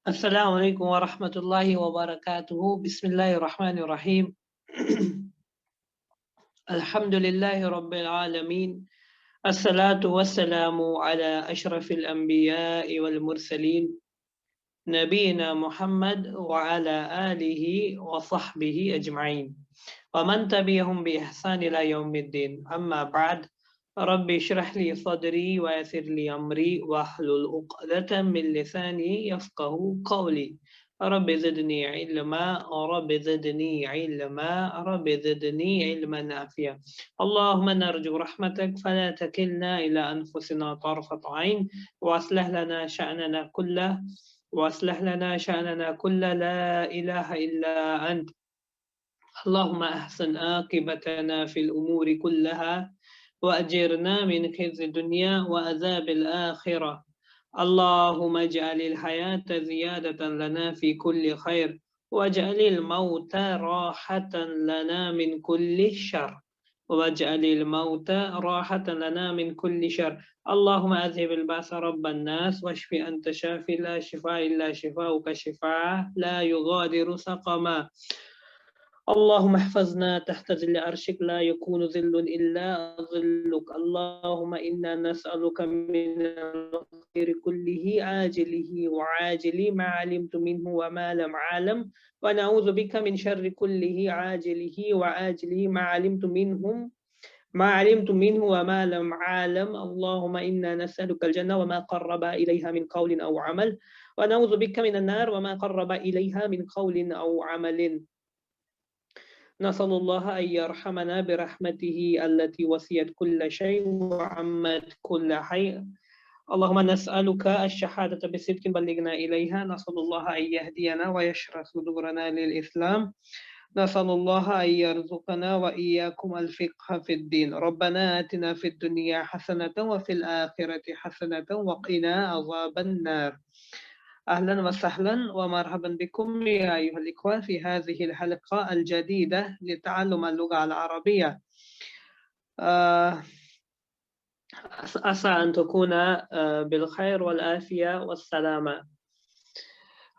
Assalamu alaikum wa rahmatullahi wa barakatuhu. Bismillahir Rahmanir Rahim. Alhamdulillahi Rabbil Alameen. Assalatu wassalamu ala ashrafil anbiya'i wal mursalin. Nabiyina Muhammad wa ala alihi wa sahbihi ajma'in. Wa man tabi'ahum bi ihsan ila yaumiddin. Amma ba'd. Rabbi shrah li sadri wa yassir li amri wa hlul uqdatan min lisani yafqahu qawli. Rabbi zidni ilma, Rabbi zidni ilma, Rabbi zidni ilman nafi'a. Allahumma narju rahmatak fala takilna ila anfusina tarfat ayn wa aslih lana sha'nana kullah wa aslih lana sha'nana kullah la ilaha illa ant. Allahumma ahsan aqibatana fil umuri kullaha وأجرنا من خزي الدنيا وعذاب الآخرة. اللهم اجعل الحياة زيادة لنا في كل خير واجعل الموت راحة لنا من كل شر واجعل الموت راحة لنا من كل شر. اللهم أذهب البأس رب الناس واشف أنت شافي لا شفاء إلا شفاؤك شفاء لا يغادر سقما. اللهم احفظنا تحت ظل عرشك لا يكون ظل إلا ظلك. اللهم إنا نسألك من الخير كله عاجله وعاجله ما علمت منه وما لم أعلم ونعوذ بك من شر كله عاجله وعاجله ما علمت منه وما لم أعلم. اللهم إنا نسألك الجنة وما قرب إليها من قول أو عمل ونعوذ بك من النار وما قرب إليها من قول أو عمل. نسأل الله أن يرحمنا برحمته التي وسعت كل شيء وعمت كل حي. اللهم نسألك الشهادة بصدق بلغنا إليها. نسأل الله أن يهدينا ويشرح صدورنا للإسلام. نسأل الله أن يرزقنا وإياكم الفقه في الدين. ربنا آتنا في الدنيا حسنة وفي الآخرة حسنة وقنا عذاب النار. أهلا وسهلا ومرحبا بكم يا أيها الإخوة في هذه الحلقة الجديدة لتعلم اللغة العربية. أسعى أن تكون بالخير والعافية والسلامة.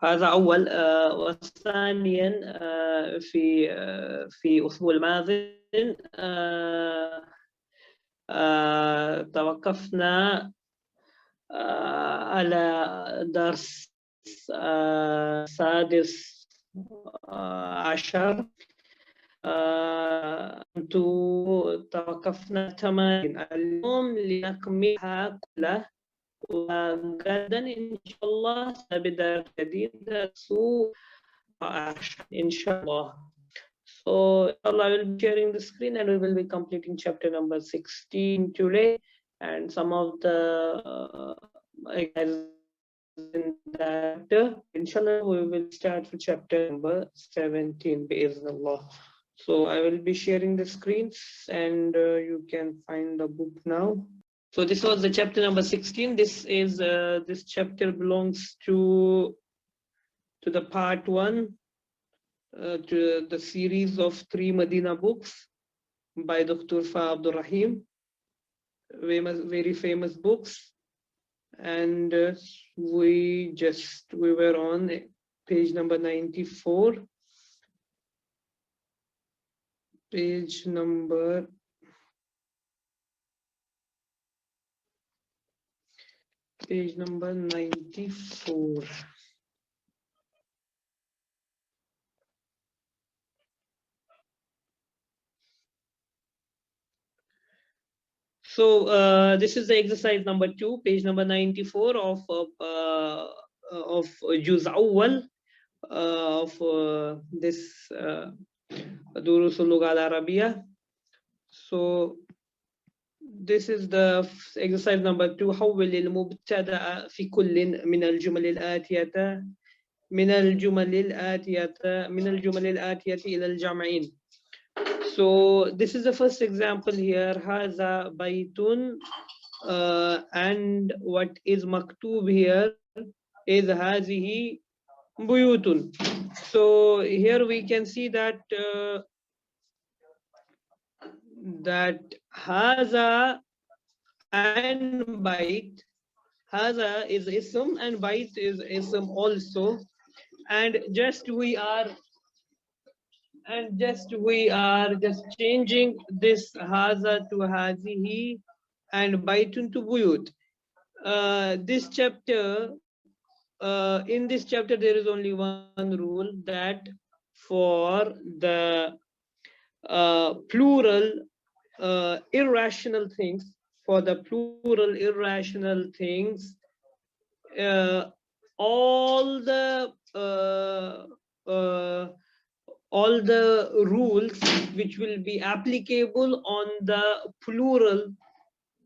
هذا أول. وثانيا في أسبوع الماضي توقفنا على درس سادس عشر. توقفنا تمام اليوم لنكملها كلها وغدا إن شاء الله سنبدأ جديد سوء إن شاء الله. So I will be sharing the screen and we will be completing chapter number 16 today, and some of the exercises in that. Inshallah, we will start with chapter number 17 bi'idhnillah. So I will be sharing the screens and you can find the book now. So this was the chapter number 16. This is this chapter belongs to the part 1 to the series of 3 Medina books by Dr. Fa Abdul Rahim, very famous books. And we were on page number 94. Page number 94. So this is the exercise number 2, page number 94 of Juz Awwal of this Durusul Lugha Al-Arabiya. So this is the exercise number 2. حول المبتدأ في كل من الجمل الآتية إلى الجمعين. So this is the first example here. هذا بيت, and what is maktub here is هذه بيوت. So here we can see that هذا and bait Haza is ism and bait is ism also. And just changing this haza to hazihi and baitun to buyut. This chapter, in this chapter, there is only one rule, that for the plural irrational things, for the plural irrational things, uh, all the all the rules which will be applicable on the plural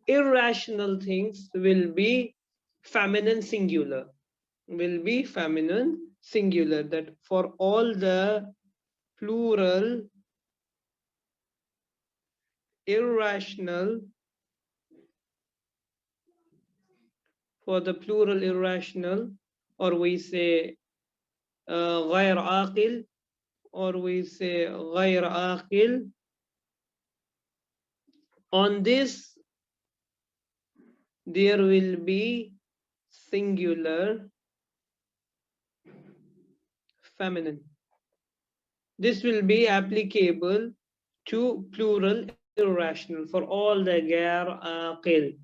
irrational things will be feminine singular, that for all the plural irrational, or we say غير عاقل, or we say غير عاقل, on this there will be singular feminine. This will be applicable to plural irrational for all the غير عاقل,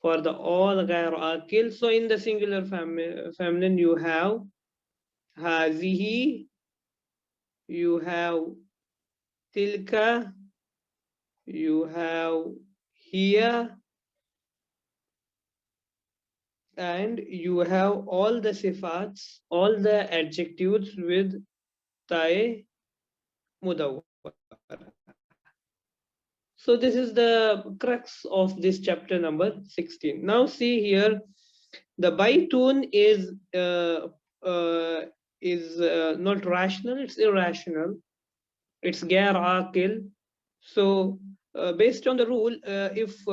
for the all غير عاقل. So in the singular feminine you have هذه, you have tilka, you have here, and you have all the sifats, all the adjectives with ta'i mudawwar. So this is the crux of this chapter number 16. Now see here, the baitun is not rational, it's irrational, it's ghair aqil. So based on the rule, if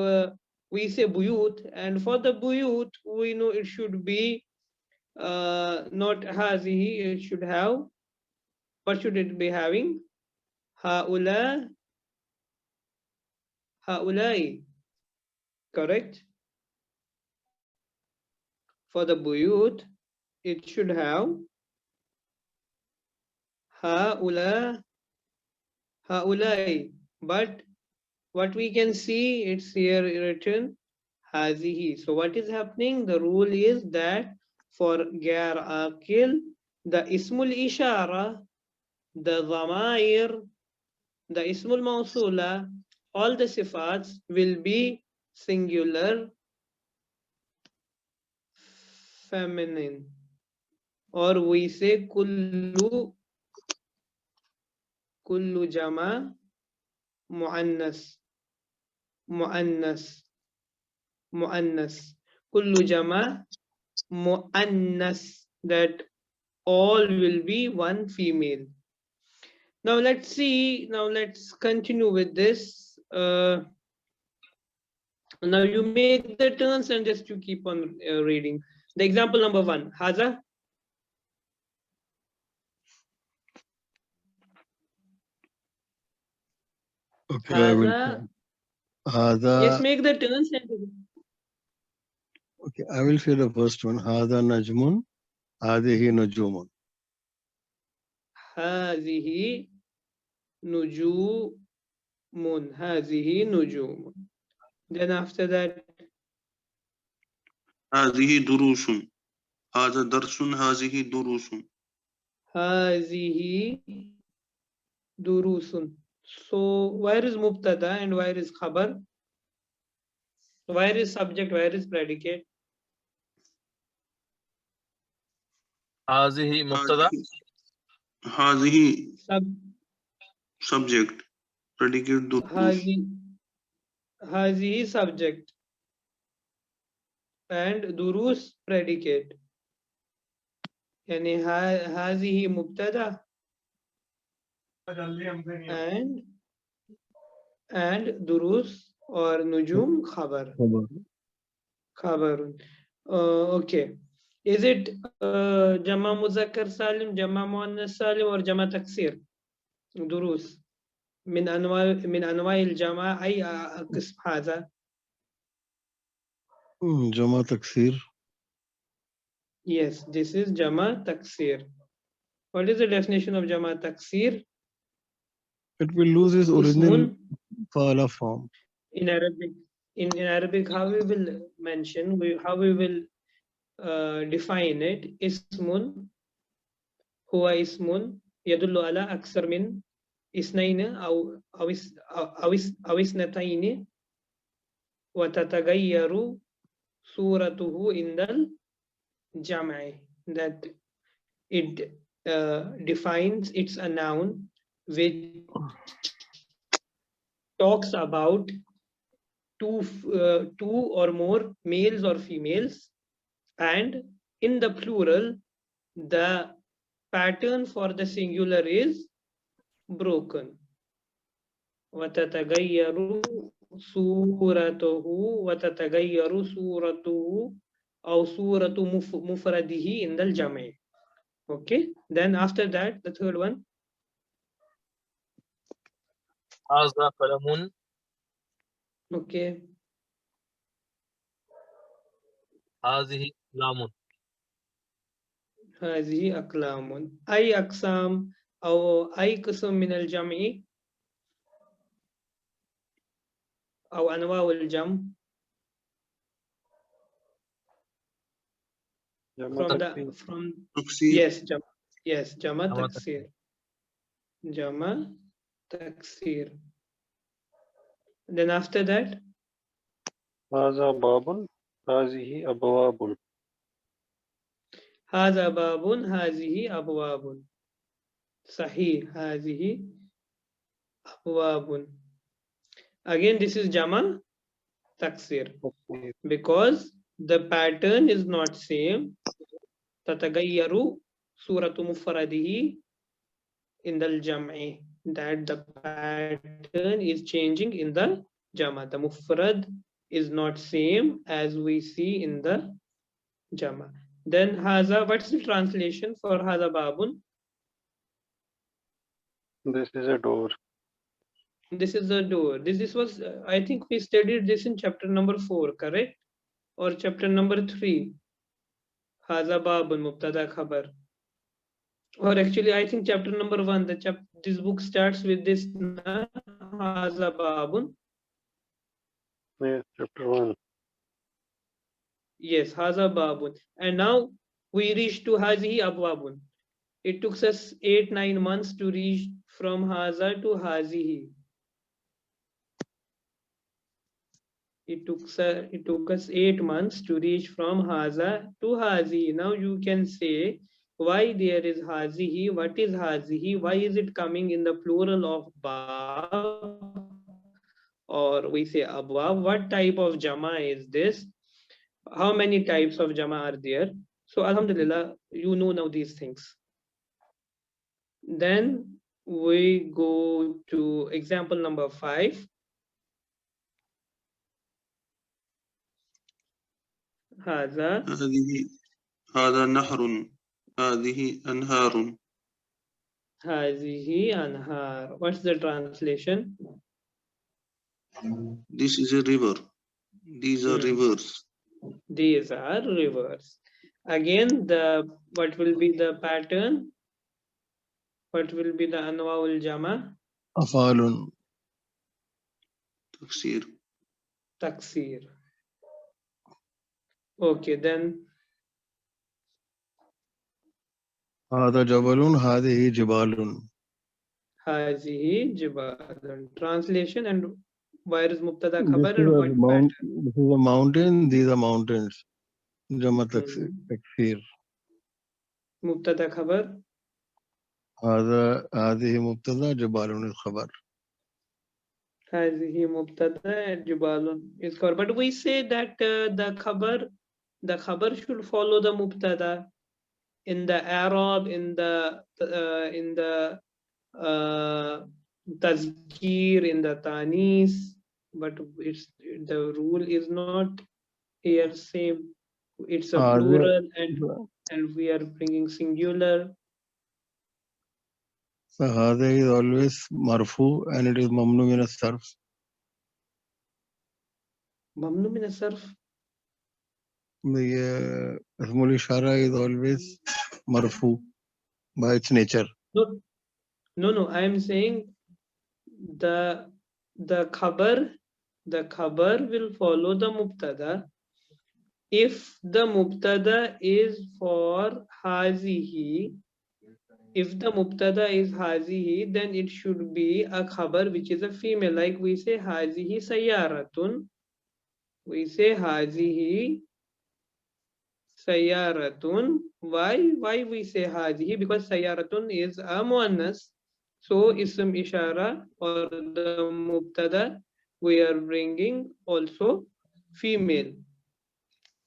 we say buyut, and for the buyut we know it should be not hazihi, it should have, what should it be having? Haula, haulai, correct? For the buyut it should have haula, haulai, but what we can see, it's here written hazihi. So what is happening? The rule is that for ghair aqil, the ismul ishara, the dhamair, the ismul mawsula, all the sifats will be singular feminine, or we say kullu jama muannas, kullu jama muannas, that all will be one female. Now let's see, now let's continue with this. Now you make the turns and just you keep on reading. The example number 1, Haza. Okay, Haza. Yes, make the turns. Okay, I will say the first one. Hada najmun, hadihi nujumun. Hazihi nujumun. Hazihi nujumun. Then after that, هذه دروس. هذا درس. هذه دروس. hazihi durusun. So where is mubtada and where is khabar? Where is subject, where is predicate? هذه مبتدا. هذه subject. Predicate دروس. Hazihi subject and durus predicate. Yani hazihi mubtada and durus or nujum khabar. Khabarun. Okay. Is it jama muzakkar salim, jama muannas salim, or jama taksir? Durus. من أنواع الجماعة أي قسم هذا؟ Jama taksir. Yes, this is Jama Taksir. What is the definition of Jama Taksir? It will lose its original Ismun fa'ala form. in Arabic. In Arabic, how we will mention, how we will define it? Ismun, huwa ismun, yadullu ala aksar min isnaini aw isnataini wa tatagayyaru suratuhu indal jam'i. That it defines, it's a noun which talks about two or more males or females, and in the plural the pattern for the singular is broken. وَتَتَغَيَّرُ صُورَتُهُ وَتَتَغَيَّرُ صُورَتُهُ أو صورة مفرده in the jam'i. Okay, then after that the third one. هذا قلم. Okay, هذه أقلام. هذه أقلام. أي أقسام أو أي قسم من الجمع أو أنواع الجمع from تكسير. yes Jama Jama Taksir. Jama Taksir. Then after that, هذا باب هذه أبواب. هذا باب هذه أبواب. صحيح, هذه أبواب. Again, this is Jama Taksir because the pattern is not same. تتغير سورة مفرده in the jam'i, that the pattern is changing in the jama. The mufrad is not same as we see in the jama. Then haza, what's the translation for haza babun? This is a door. This is the door. This was I think we studied this in chapter number 4, correct? Or chapter number 3. Haza babun mubtada khabar. Or actually, I think chapter number 1. This book starts with this haza babun. Yes, chapter 1. Yes, haza babun. And now we reach to hazihi abwabun. It took us 8-9 months to reach from haza to hazihi. It took us 8 months to reach from haza to hazihi. Now you can say why there is hazihi. What is hazihi? Why is it coming in the plural of bab? Or we say abwab. What type of jama is this? How many types of jama are there? So alhamdulillah, you know now these things. Then we go to example number 5. هذا نهر. هذه أنهار. هذه أنهار. What's the translation? This is a river. These are rivers. These are rivers. Again, what will be the pattern? What will be the anwaul jama? Afalun. تكسير. Taksir. Okay, then Hada jabalun, hadihi jibalun. hazihi jibalun. Translation and where is mubtada This khabar is and a what pattern? this is a mountain, these are mountains. Jama taksir. Mubtada khabar. هذه مبتدا جبال is khabar. هذه مبتدا جبال is khabar. But we say that the khabar should follow the mubtada in the Arab, in the tazkir, in the tanis, but the rule is not here same. It's a plural and we are bringing singular. So hada is always marfu and it is mamnu min as-sarf. Mamnu min as-sarf. The Ismul Ishara is always marfu by its nature. No, I am saying the khabar will follow the mubtada if the mubtada is for hazihi. If the mubtada is hazihi, then it should be a khabar which is a female, like we say hazihi sayyaratun. We say hazihi sayyaratun. Why we say hazihi? Because sayyaratun is a muannas. So ism ishara or the mubtada we are bringing also female,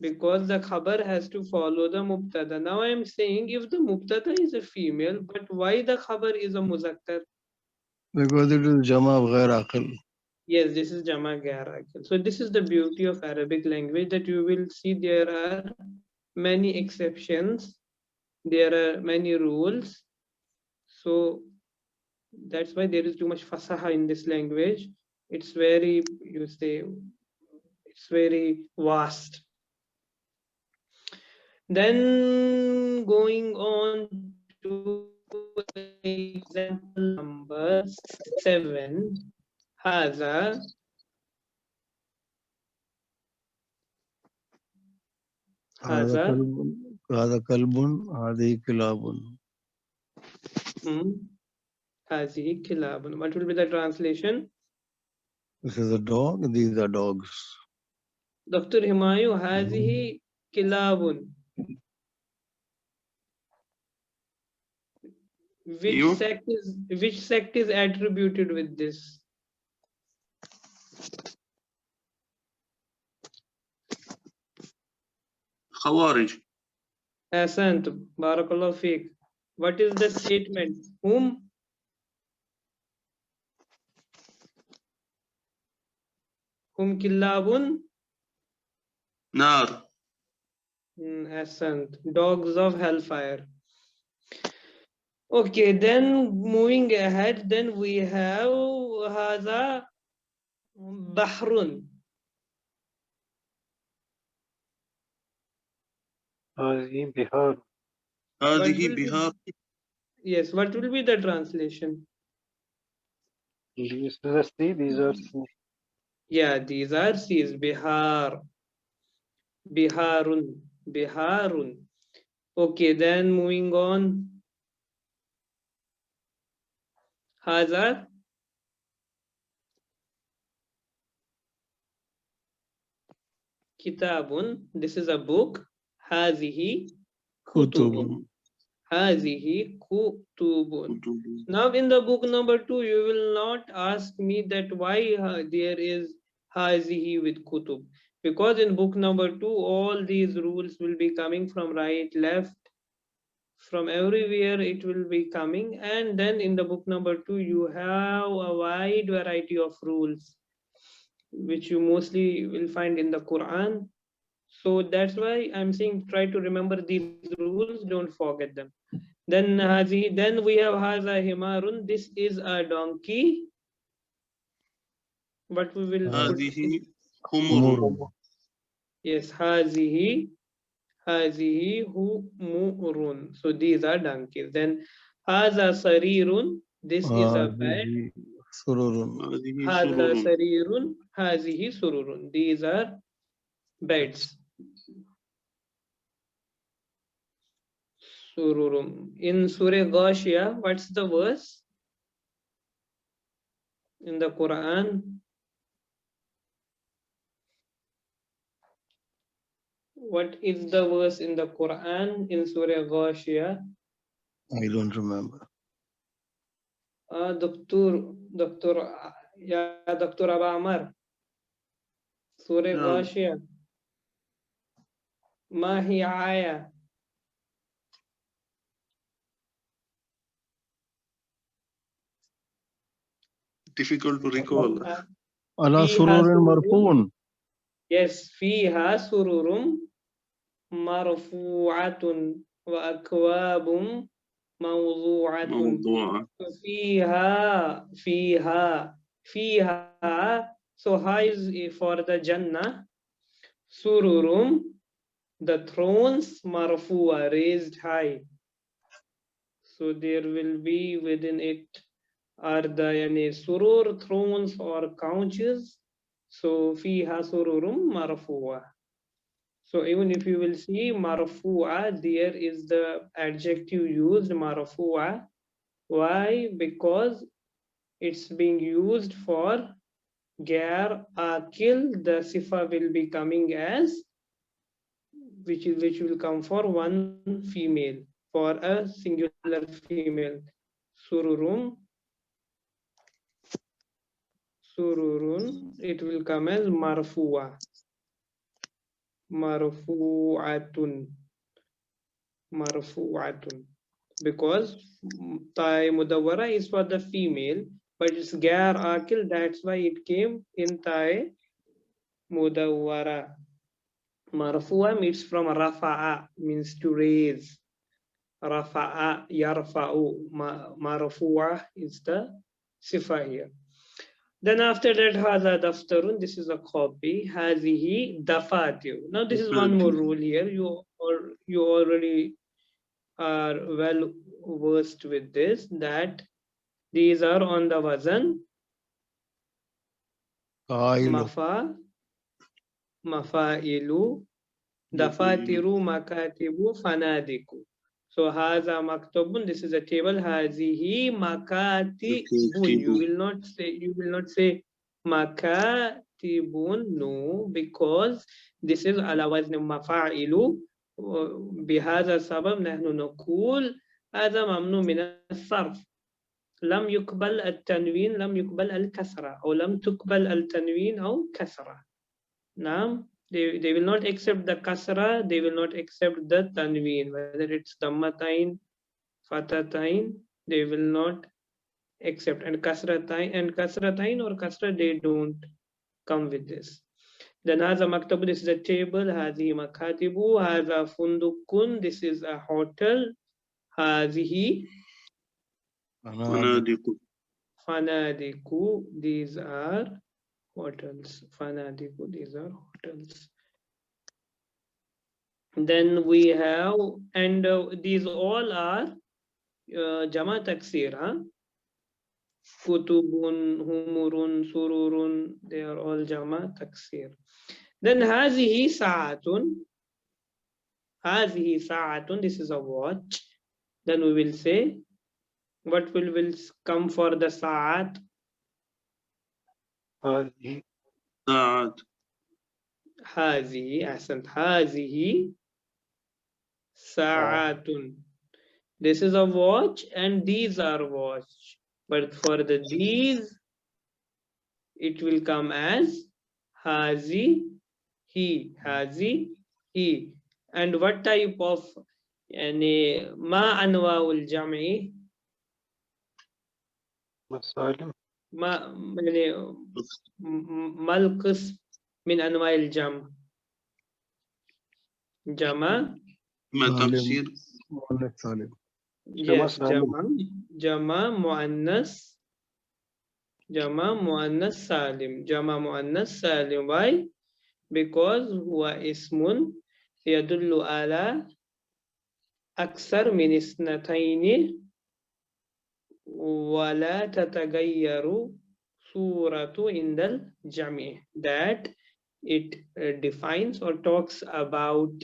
because the khabar has to follow the mubtada. Now I am saying if the mubtada is a female, but why the khabar is a muzakkar? Because it is Jama of Ghair Aqil. Yes, this is Jama Ghair Aqil. So this is the beauty of Arabic language, that you will see there are many exceptions, there are many rules. So that's why there is too much fasaha in this language. It's very, you say, it's very vast. Then going on to example number 7, Haza. هذا كلب هذه كلاب. Hazihi kilabun. What will be the translation? This is a dog, these are dogs. Dr. Himayu, Hazihi kilabun. Which sect is attributed with this? Khawarij. Asant, Barakallah Fiq. What is the statement? Whom killabun? Nar. Asant, dogs of hellfire. Okay, then moving ahead, then we have Haza Bahrun. Hazihi Bihar. هذه بهار. Yes, what will be the translation? This is a sea, these are sea. Yeah, these are seas. Bihar. Biharun. Biharun. Okay, then moving on. Haza Kitabun. This is a book. Hazihi Kutubun. Hazihi Kutubun. Now in the book number 2, you will not ask me that why there is Hazihi with Kutub. Because in book number 2, all these rules will be coming from right, left, from everywhere it will be coming. And then in the book number 2, you have a wide variety of rules, which you mostly will find in the Quran. So that's why I'm saying try to remember these rules, don't forget them. Then we have Haza Himarun. This is a donkey. But we will put هذه حمر. yes, Hazihi Humurun. So these are donkeys. Then Haza Sarirun. This is a bed. Haza Sarirun. Hazihi Sururun. These are beds. Sururum. In Surah Ghashiyah, what's the verse in the Quran? What is the verse in the Quran in Surah Ghashiyah? I don't remember. Dr. Aba Amar. Surah Ghashiyah. Mahi Aya. Difficult to recall. Ala sururin marfuun. Yes, fiha sururum marfu'atun wa akwabum mawdu'atun. Fiha. So ha is for the Jannah. Sururum. The thrones marfu'a, raised high. So there will be within it are the yani surur, thrones or couches. So fiha sururum marfu'a. So even if you will see marfu'a, there is the adjective used marfu'a. Why? Because it's being used for Gar Akil, the sifa will be coming as which will come for one female, for a singular female. Sururum, sururun, it will come as marfu'a. Marfu'atun. Marfu'atun. Because Tai Mudawara is for the female, but it's Gar Akil, that's why it came in Tai Mudawara. Marfu'a means from rafa'a, means to raise. Rafa'a, yarfa'u. Marfu'a is the sifa here. Then after that, hadha daftarun, this is a copy. Hazihi dafatiu. Now this is one more rule here. You already are well versed with this, that these are on the wazan Failu. mafailu, dafatiru, makatibu, fanadiku. So haza maktubun, this is a table. Hazihi makatibun. You will not say makatibun, no, because this is ala wazn mafailu. بهذا السبب نحن نقول هذا ممنوع من الصرف. لم يقبل التنوين، لم يقبل الكسرة، أو لم تقبل التنوين أو كسرة. نعم. They will not accept the kasra, they will not accept the tanween, whether it's dammatain, fatatain, they will not accept. And kasratain or kasra, they don't come with this. Then haza maktabu, this is a table. Hazi makatibu. Haza fundukun, this is a hotel. Hazihi fanadiku, these are hotels. Fanadiku, these are hotels. Then we have, and these all are jama taksir, huh? Kutubun, humurun, sururun, they are all jama taksir. Then hazihi sa'atun. Hazihi sa'atun, this is a watch. Then we will say, what will come for the sa'at? ساعات. Hazihi, asant. Hazihi sa'atun. This is a watch and these are watch. But for the these, it will come as hazi he, hazi he. And what type of yani ma anwaul jam'i? مسالم. ما يعني ما القسم من انواع الجمع؟ جمع تفسير Salim. yes جمع مؤنث سالم. جمع مؤنث سالم. Why? Because هو اسم يدل على أكثر من اثنتين ولا تتغير صورة عند الجمع, that it defines or talks about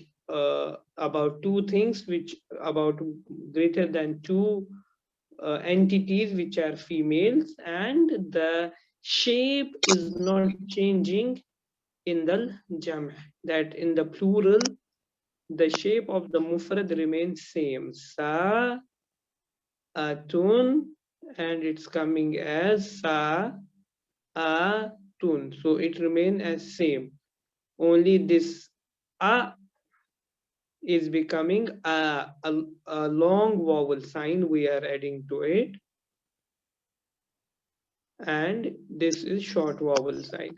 two things, which about greater than two entities which are females, and the shape is not changing in the jam', that in the plural the shape of the mufrad remains same, sa atun, and it's coming as sa atun, so it remains as same. Only this a is becoming a long vowel sign we are adding to it, and this is short vowel sign.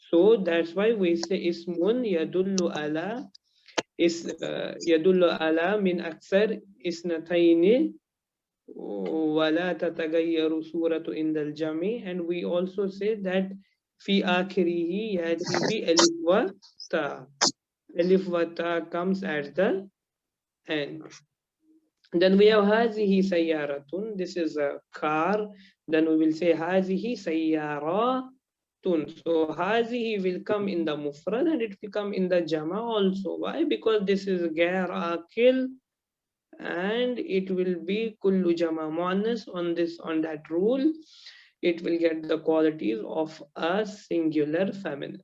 So that's why we say ismun yadullu ala yadullu ala min aksar isnataini wala tatagayyaru suratu indal jami, and we also say that fi akhirihi yati bi alif wa ta, Alif wa ta comes at the end. Then we have hazihi sayyaratun. This is a car. Then we will say hazihi sayyaratun. So hazihi will come in the mufrad and it will come in the jama also. Why? Because this is gair akil and it will be kullu jama muannas on that rule. It will get the qualities of a singular feminine.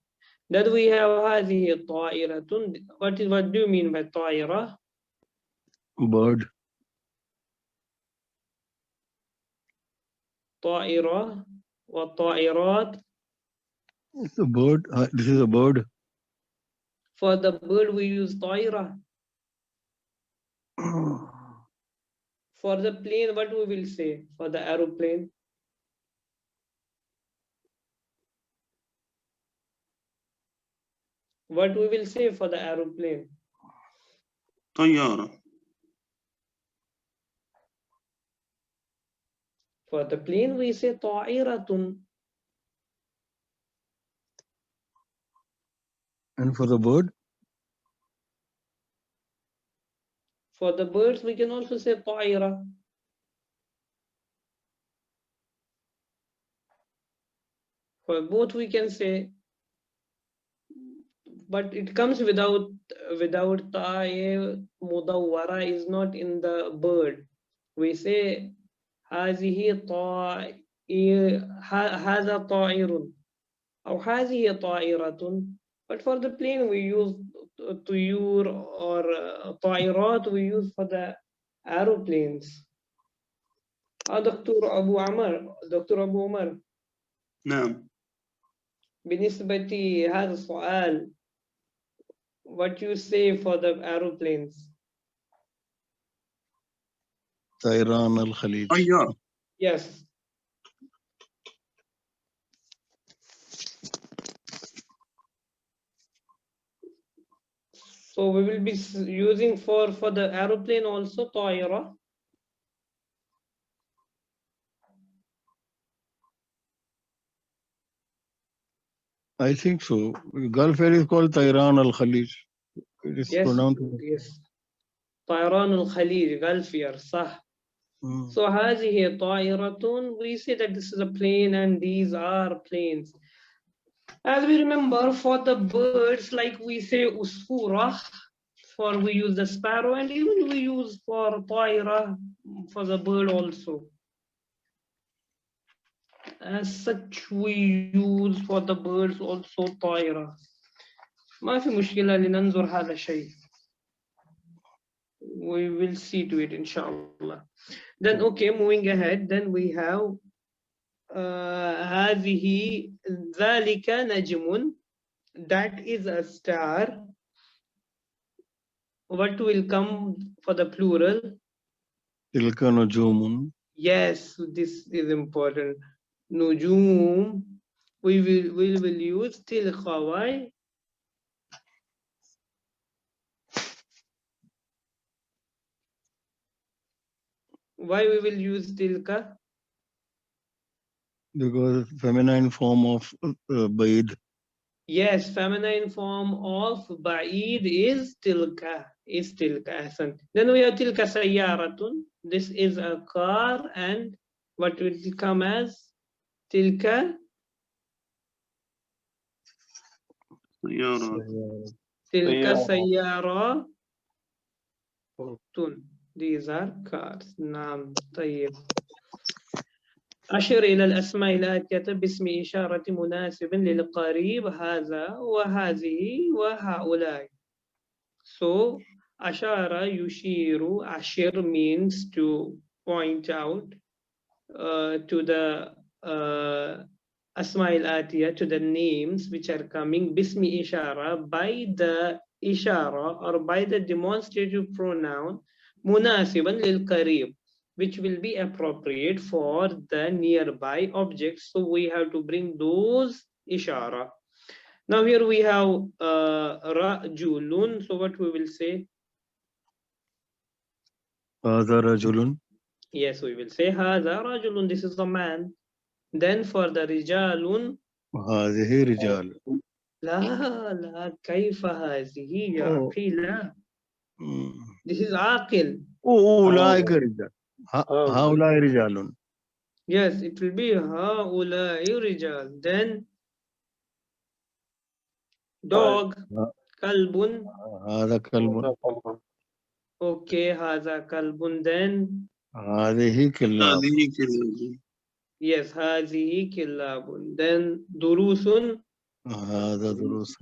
Then we have hazihi ta'iratun. What do you mean by ta'ira? Bird. طائرة والطائرات. It's a bird. This is a bird. For the bird we use طائرة. For the plane what we will say? For the aeroplane. What we will say for the aeroplane? طيارة. For the plane we say طائرة. And for the bird? For the birds we can also say طائرة. For both we can say, but it comes without ta'i mudawwara is not in the bird. We say هذه هذا طائر أو هذه طائرة. But for the plane we use طيور or طائرات we use for the aeroplanes. دكتور أبو عمر نعم. بالنسبة هذا السؤال, what you say for the aeroplanes? طيران الخليج. طيار. Yes. So we will be using for the aeroplane also طائرة. I think so. Gulf Air is called Tairan al Khalij. It is Yes. pronounced. Yes. طيران الخليج Gulf Air صح. So هذه طائرة, we say that this is a plane and these are planes. As we remember, for the birds, like we say usfura, for we use the sparrow, and even we use for طائرة for the bird also. As such we use for the birds also طائرة. ما في مشكلة لننظر هذا الشيء. We will see to it inshallah. Then okay, moving ahead, then we have هذه ذلك نجم, that is a star. What will come for the plural? تلك نجوم. Yes, this is important. نجوم, we will use تلك. Why? Why we will use tilka? Because feminine form of Baid. Yes, feminine form of ba'id is tilka. Then we have tilka sayyaratun. This is a car, and what will it come as? Tilka. طيارة. Tilka sayyaratun. These are cars. Naam. طيب. أشر إلى الأسماء الآتية باسم إشارة مناسب للقريب هذا وهذه وهؤلاء. So أشار يشير, أشر means to point out to the أسماء الآتية, to the names which are coming باسم إشارة, by the إشارة or by the demonstrative pronoun مناسبا للقريب, which will be appropriate for the nearby objects. So we have to bring those ishara. Now here we have rajulun. So what we will say? هذا رجل. Yes, we will say هذا رجل. This is the man. Then for the rijalun. هذه رجال. لا لا كيف هذه يا أوه. أخي لا. This is عاقل. أولئك رجال. هؤلاء. هؤلاء رجال. Yes, it will be هؤلاء رجال. Then dog كلب. هذا كلب. هذا كلب. Okay, هذا كلب. Then هذه كلاب. هذه كلاب. yes, هذه كلاب. Then دروس. هذا دروس.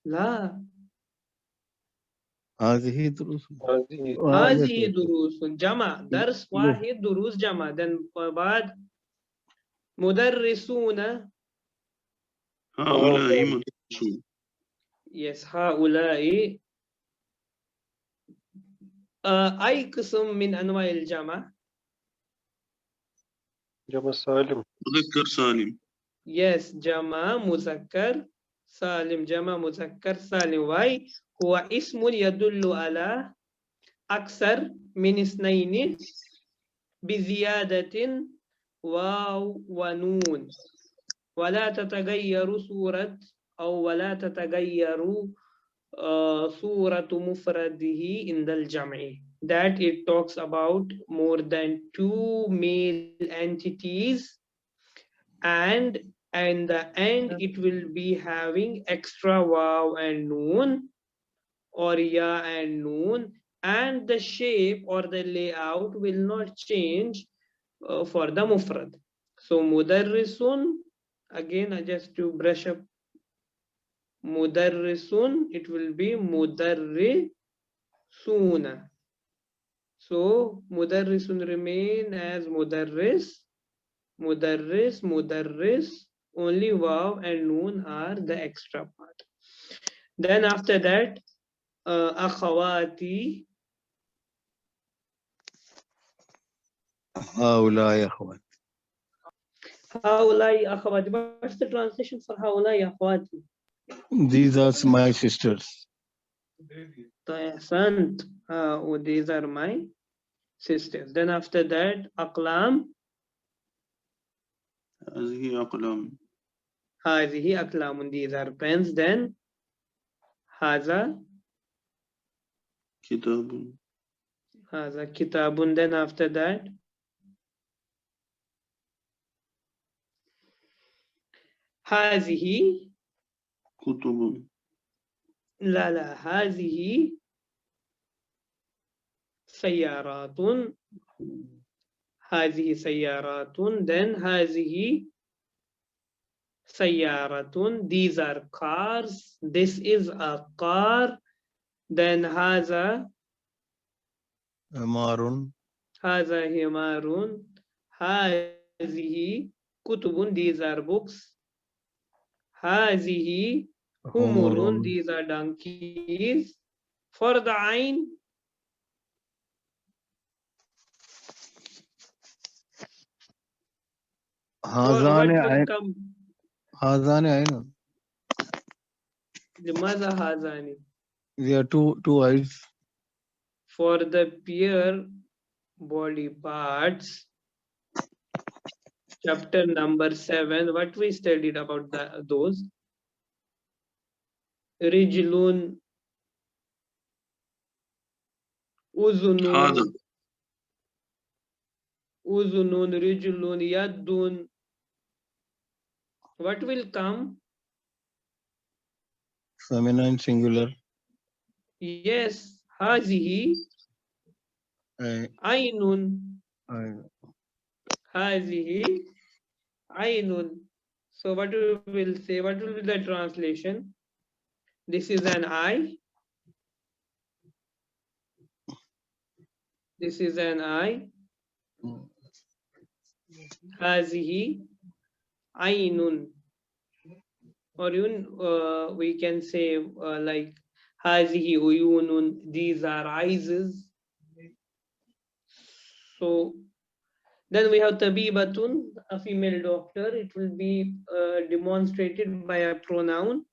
لا هذه دروس. هذه دروس جمع درس واحد دروس جمع. Then بعد مدرسون. هؤلاء مدرسون. yes هؤلاء. أي قسم من أنواع الجمع؟ جمع سالم. مذكر سالم. yes جمع مذكر سالم. جمع مذكر سالم. why؟ هو اسم يدل على أكثر من اثنين بزيادة واو ونون، ولا تتغير صورة أو ولا تتغير صورة مفرده عند الجمع. That it talks about more than two male entities, and in the end it will be having extra waw and noon or ya and noon, and the shape or the layout will not change for the mufrad. So mudarrisun, again just to brush up, mudarrisun, it will be mudarrisuna. So mudarrisun remain as mudarris, mudarris, mudarris. Only waw and noon are the extra part. Then after that, akhawati. هؤلاء أخوات. Haulai akhawati. What's the translation for haulai akhawati? These are my sisters. Ahsant. These are my sisters. Then after that, aqlam. هذه أقلام. هذه أقلام. These are pens. Then هذا كتاب. هذا كتاب. Then after that, هذه كتب. لا لا هذه سيارات. هذه سيارات. Then هذه سيارة. These are cars. This is a car. Then هذا حمار. هذا حمار. هذه كتب. These are books. هذه حمر. These are donkeys. For the ain, هذان عين. come? هذان عين. لماذا هذان? There are two eyes. For the pure body parts, chapter number 7, what we studied about those? Rijlun, uzunun, هذا. uzunun, rijlun, yaddun. What will come? Feminine singular. Yes, hazihi, ainun, hazihi, ainun. So what we will say, what will be the translation? This is an eye. This is an eye. Hazihi, ainun. Or even we can say like hazihi uyunun. These are eyes. So then we have tabibatun, a female doctor. It will be demonstrated by a pronoun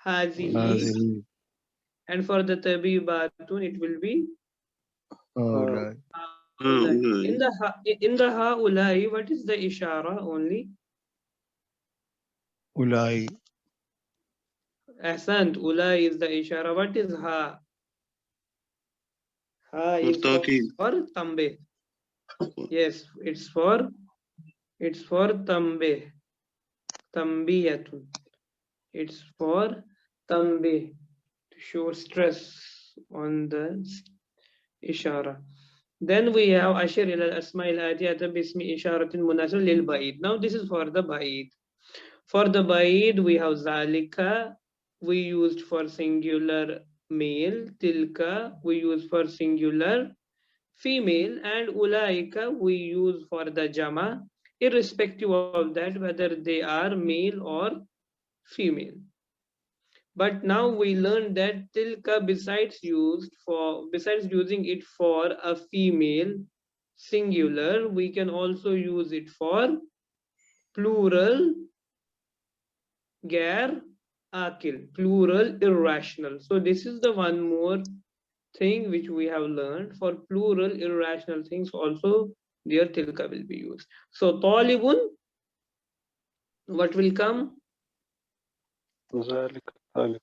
hazihi. And for the tabibatun, it will be Alright. in the haulai. What is the ishara only? Ulai. Ahsant, ula is the ishara. What is ha? Ha is Murtaqi. for tambe. Yes, it's for tambe. Tambiyatun. It's for tambe, to show stress on the ishara. Then we have ashir ila al-asma' al-atiyata bismi isharatin munasib lil ba'id. Now this is for the ba'id. For the ba'id we have zalika, we used for singular male, tilka we use for singular female, and ulaika we use for the jama, irrespective of that whether they are male or female. But now we learned that tilka, besides using it for a female singular, we can also use it for plural gair akil, plural irrational. So this is the one more thing which we have learned. For plural irrational things also their tilka will be used. So talibun, what will come? ذلك طالب.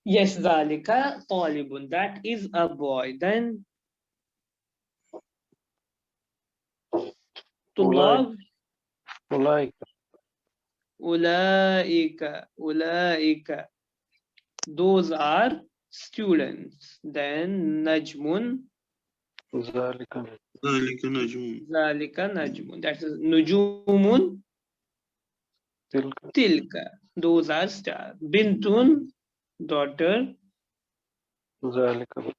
Yes, zalika talibun, that is a boy. Then tulab, أولئك ulaika, those are students. Then najmun, ذلك ذلك نجم. zalika najmun, that is nujumun, تلك tilka, those are stars. Bintun, daughter. ذلك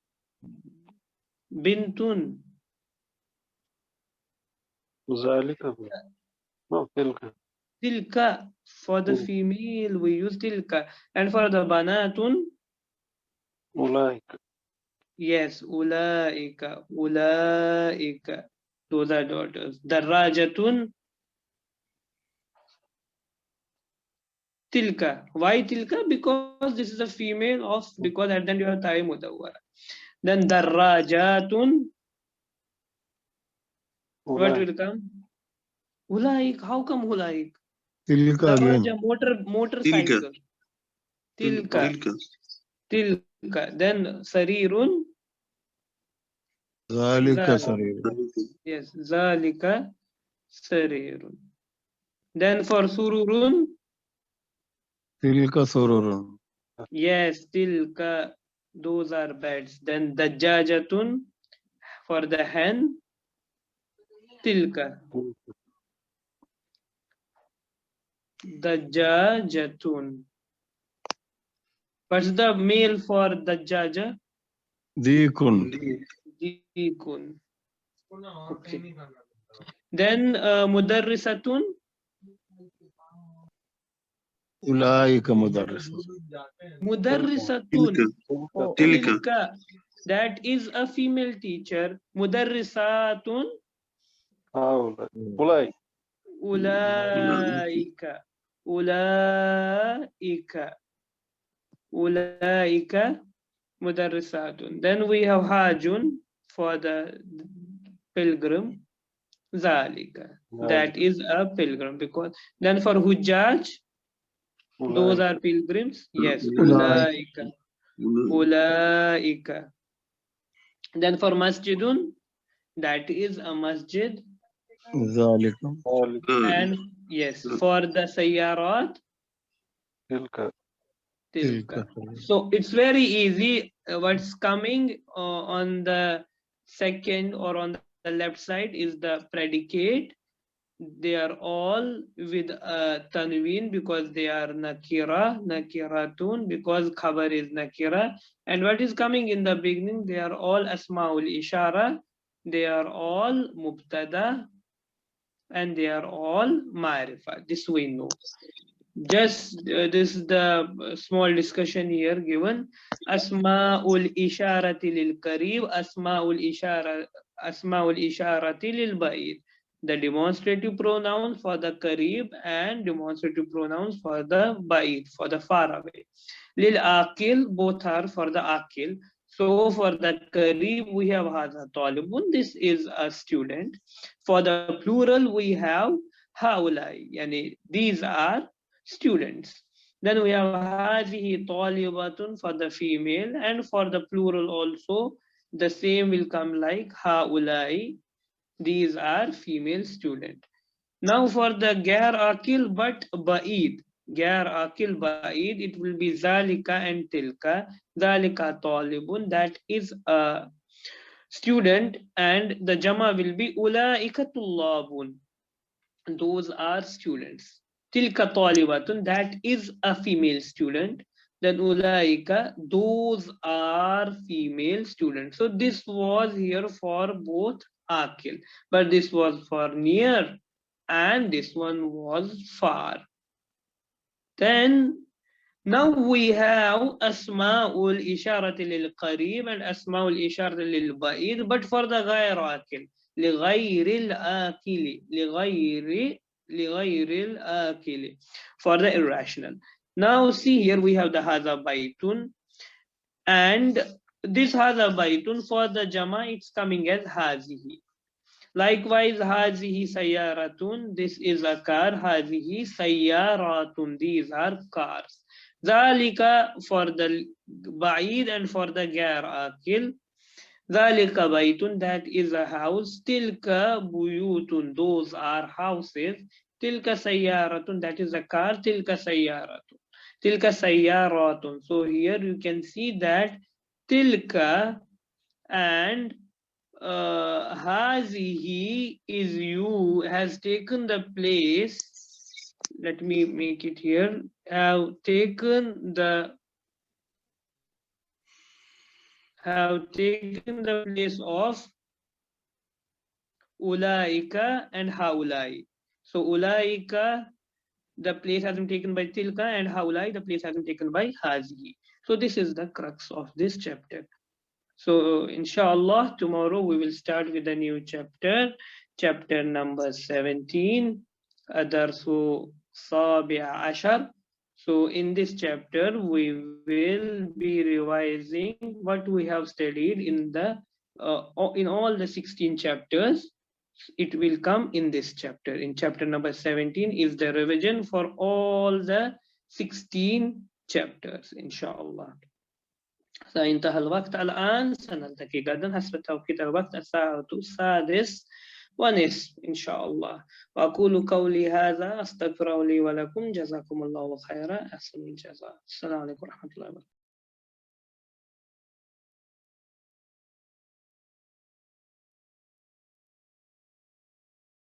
Bintun, ذلك no تلك tilka, for the female we use tilka, and for the banatun, أولئك yes, ulaika, those are daughters. Darajatun, tilka. Why tilka? Because this is a female of, because at the end you have ta'i mudawwara. Then darajatun, what أولئك will come? Ulaik. How come ulaik? Tilka again. Daraja, motorcycle. Tilka. تلك. Then sarirun, Zalika Zalika. sarir. yes, zalika sarirun. Then for sururun, Tilka sururun. yes, tilka, those are beds. Then dajjajatun, for the hen, tilka. Dajjajatun. What's the male for dajjaja? Dikun. Dikun. Okay. Then mudarrisatun, Ulaika mudarris. mudarrisatun, تلك. tilka, that is a female teacher. Mudarrisatun, هؤلاء أولئك ulaika mudarrisatun. Then we have hajun for the pilgrim, zalika, that is a pilgrim. Because then for hujjaj, those are pilgrims, yes, ulaika. Then for masjidun, that is a masjid. Zalika. And yes, for the sayyarat, تلك tilka. So it's very easy. What's coming on the second or on the left side is the predicate. They are all with tanween because they are nakira, nakiratun, because khabar is nakira. And what is coming in the beginning, they are all asma'ul ishara, they are all mubtada, and they are all ma'rifa. This we know. Just this is the small discussion here given. Asma'ul isharati lil qarib, asma'ul isharati lil ba'id. The demonstrative pronouns for the qarib and demonstrative pronouns for the ba'id, for the far away. Lil akil, both are for the akil. So for the qarib we have hadha talibun, this is a student. For the plural we have haulai, yani these are students. Then we have هذه طالبة for the female, and for the plural also the same will come like هؤلاء. These are female student. Now for the غير akil but ba'id, غير akil ba'id, it will be zalika and tilka. Zalika talibun, that is a student, and the jama will be ulaika tullabun, those are students. Tilka talibatun, that is a female student. Then ulaika, those are female students. So this was here for both akil, but this was for near and this one was far. Then now we have asma'ul isharati lil qarib and asma'ul isharati lil ba'id, but for the ghayr akil, li akili, li akili, for the irrational. Now see here we have the hadha baitun, and this hadha baitun for the jama it's coming as hazihi. Likewise, hazihi sayyaratun, this is a car. Hazihi sayyaratun, these are cars. Zalika for the ba'id and for the ghair akil. Zalika baytun, that is a house. Tilka buyutun, those are houses. Tilka sayyaratun, that is a car. Tilka sayyaratun. Tilka sayyaratun. So here you can see that tilka and hazihi is you has taken the place. Let me make it here. Have taken the place of ulaika and haulai. So ulaika, the place has been taken by tilka, and haulai, the place has been taken by hazihi. So this is the crux of this chapter. So inshallah, tomorrow we will start with a new chapter, chapter number 17, Adarsu Sabi'a Ashar. So in this chapter, we will be revising what we have studied in all the 16 chapters. It will come in this chapter. In chapter number 17 is the revision for all the 16 chapters, inshallah. فانتهى الوقت الآن، سنلتقي غدا حسب توقيت الوقت الساعة 6:30 إن شاء الله. وأقول قولي هذا، أستغفر لي ولكم، جزاكم الله خيرا، أحسن الجزاء. السلام عليكم ورحمة الله وبركاته.